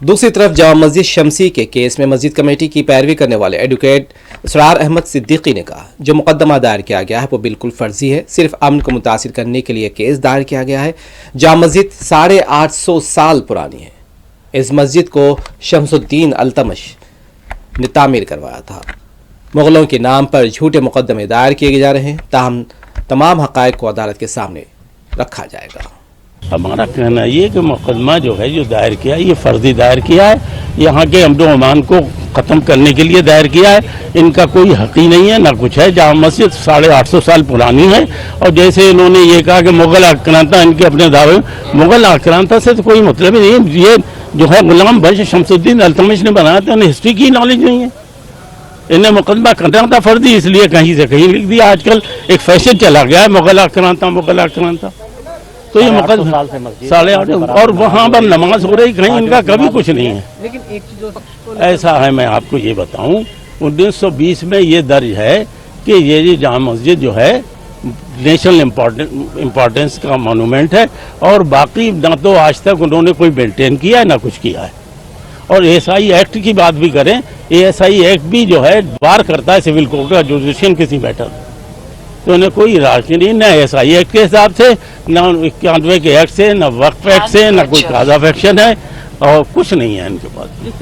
دوسری طرف جامع مسجد شمسی کے کیس میں مسجد کمیٹی کی پیروی کرنے والے ایڈوکیٹ اسرار احمد صدیقی نے کہا جو مقدمہ دائر کیا گیا ہے وہ بالکل فرضی ہے، صرف امن کو متاثر کرنے کے لیے کیس دائر کیا گیا ہے۔ جامع مسجد 850 سال پرانی ہے۔ اس مسجد کو شمس الدین التمش نے تعمیر کروایا تھا۔ مغلوں کے نام پر جھوٹے مقدمے دائر کیے جا رہے ہیں، تاہم تمام حقائق کو عدالت کے سامنے رکھا جائے گا۔ ہمارا کہنا یہ کہ مقدمہ جو ہے جو دائر کیا ہے یہ فرضی دائر کیا ہے، یہاں کے امن و امان کو ختم کرنے کے لیے دائر کیا ہے۔ ان کا کوئی حق ہی نہیں ہے نہ کچھ ہے۔ جامع مسجد 850 سال پرانی ہے، اور جیسے انہوں نے یہ کہا کہ مغل آکرانتا، ان کے اپنے دعوے، مغل آکرانتا سے تو کوئی مطلب ہی نہیں۔ یہ جو ہے غلام بخش شمس الدین التمش نے بنایا تھا، انہیں ہسٹری کی نالج نہیں ہے۔ انہیں مقدمہ کرنا تھا فرضی، اس لیے کہیں سے کہیں لکھ دیا۔ آج کل ایک فیشن چلا گیا ہے مغل آکرانتا مغل آکرانتا، تو یہ مقدمہ 850 اور وہاں پر نماز ہو رہی، کہیں ان کا کبھی کچھ نہیں ہے۔ لیکن ایک چیز ایسا ہے، میں آپ کو یہ بتاؤں 1920 میں یہ درج ہے کہ یہ جامع مسجد جو ہے نیشنل امپورٹنس کا مونومنٹ ہے، اور باقی نہ تو آج تک انہوں نے کوئی مینٹین کیا ہے نہ کچھ کیا ہے۔ اور ایس آئی ایکٹ کی بات بھی کریں، ایس آئی ایکٹ بھی جو ہے بار کرتا ہے سول کوڈ کا جوڈیشن کسی میٹر، تو انہیں کوئی راستہ نہیں، نہ ایس آئی ایکٹ کے حساب سے، نہ 91 کے ایکٹ سے، نہ وقف ایکٹ سے، نہ کوئی کاز آف ایکشن ہے، اور کچھ نہیں ہے ان کے پاس۔